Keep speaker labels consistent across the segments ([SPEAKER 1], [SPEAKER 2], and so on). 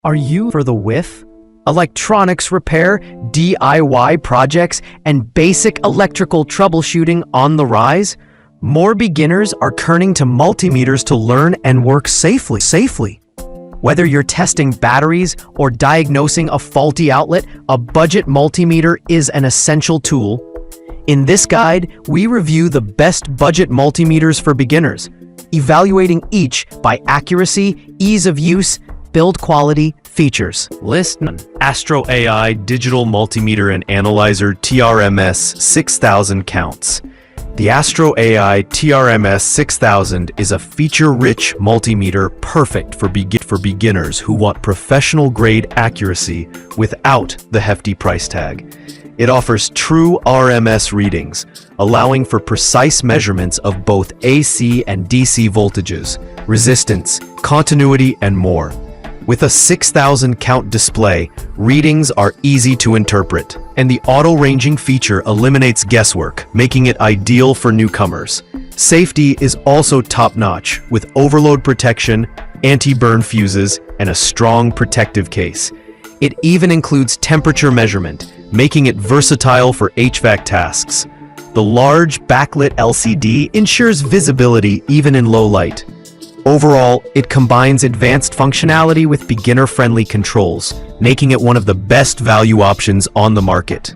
[SPEAKER 1] Are you for the whiff? Electronics repair, DIY projects, and basic electrical troubleshooting on the rise? More beginners are turning to multimeters to learn and work safely. Whether you're testing batteries or diagnosing a faulty outlet, a budget multimeter is an essential tool. In this guide, we review the best budget multimeters for beginners, evaluating each by accuracy, ease of use, build quality, features. List AstroAI Digital Multimeter and Analyzer TRMS 6000 counts. The AstroAI TRMS 6000 is a feature-rich multimeter perfect for beginners who want professional-grade accuracy without the hefty price tag. It offers true RMS readings, allowing for precise measurements of both AC and DC voltages, resistance, continuity, and more. With a 6000 count display, readings are easy to interpret, and the auto-ranging feature eliminates guesswork, making it ideal for newcomers. Safety is also top-notch, with overload protection, anti-burn fuses, and a strong protective case. It even includes temperature measurement, making it versatile for HVAC tasks. The large backlit LCD ensures visibility even in low light. Overall, it combines advanced functionality with beginner-friendly controls, making it one of the best value options on the market.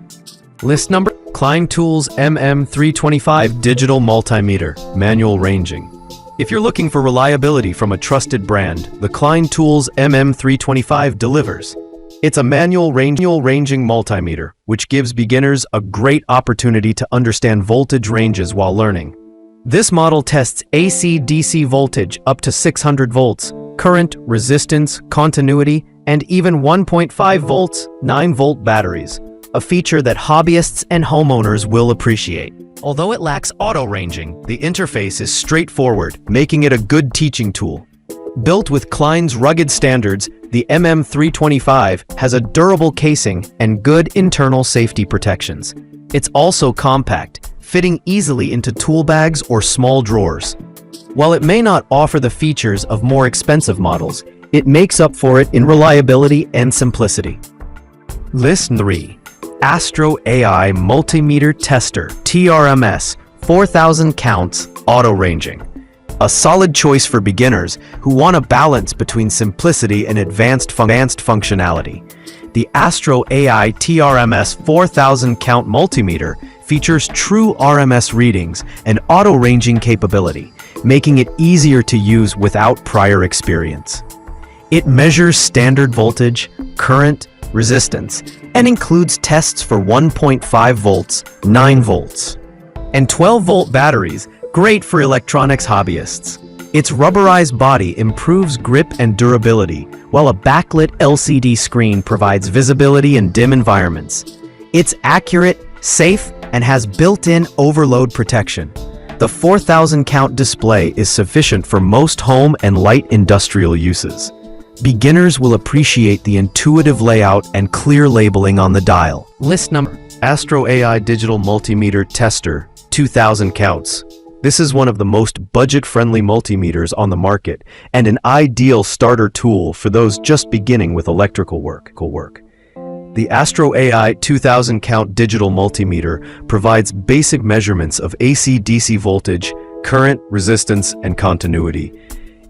[SPEAKER 1] List number: Klein Tools MM325 Digital Multimeter, Manual Ranging. If you're looking for reliability from a trusted brand, the Klein Tools MM325 delivers. It's a manual ranging multimeter, which gives beginners a great opportunity to understand voltage ranges while learning. This model tests AC-DC voltage up to 600 volts, current, resistance, continuity, and even 1.5 volts, 9-volt batteries, a feature that hobbyists and homeowners will appreciate. Although it lacks auto-ranging, the interface is straightforward, making it a good teaching tool. Built with Klein's rugged standards, the MM325 has a durable casing and good internal safety protections. It's also compact, fitting easily into tool bags or small drawers. While it may not offer the features of more expensive models, it makes up for it in reliability and simplicity. List 3. AstroAI Multimeter Tester TRMS 4000 counts auto ranging. A solid choice for beginners who want a balance between simplicity and advanced functionality. The AstroAI TRMS 4000 count multimeter features true RMS readings and auto-ranging capability, making it easier to use without prior experience. It measures standard voltage, current, resistance, and includes tests for 1.5 volts, 9 volts, and 12-volt batteries, great for electronics hobbyists. Its rubberized body improves grip and durability, while a backlit LCD screen provides visibility in dim environments. It's accurate, safe, and has built-in overload protection. The 4000 count display is sufficient for most home and light industrial uses. Beginners will appreciate the intuitive layout and clear labeling on the dial. List number: AstroAI Digital Multimeter Tester 2000 counts. This is one of the most budget-friendly multimeters on the market and an ideal starter tool for those just beginning with electrical work. The AstroAI 2000 count digital multimeter provides basic measurements of AC-DC voltage, current, resistance, and continuity.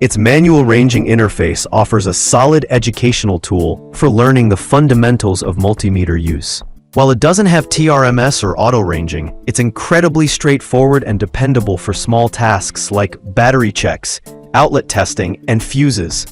[SPEAKER 1] Its manual ranging interface offers a solid educational tool for learning the fundamentals of multimeter use. While it doesn't have TRMS or auto-ranging, it's incredibly straightforward and dependable for small tasks like battery checks, outlet testing, and fuses.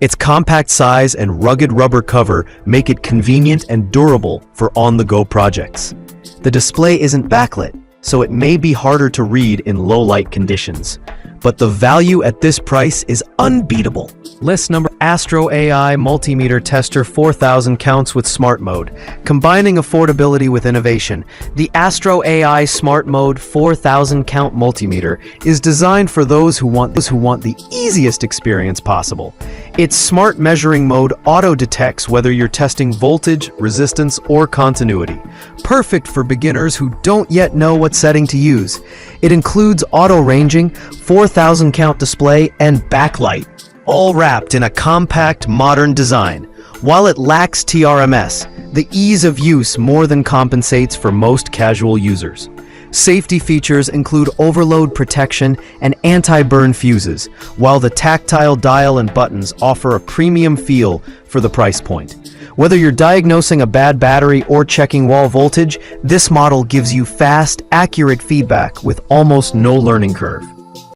[SPEAKER 1] Its compact size and rugged rubber cover make it convenient and durable for on-the-go projects. The display isn't backlit, so it may be harder to read in low-light conditions. But the value at this price is unbeatable. List number: AstroAI Multimeter Tester 4000 counts with Smart Mode. Combining affordability with innovation, the AstroAI Smart Mode 4000 count multimeter is designed for those who want the easiest experience possible. Its smart measuring mode auto-detects whether you're testing voltage, resistance, or continuity. Perfect for beginners who don't yet know what setting to use. It includes auto-ranging, 4000 count display, and backlight, all wrapped in a compact, modern design. While it lacks TRMS, the ease of use more than compensates for most casual users. Safety features include overload protection and anti-burn fuses, while the tactile dial and buttons offer a premium feel for the price point. Whether you're diagnosing a bad battery or checking wall voltage, this model gives you fast, accurate feedback with almost no learning curve.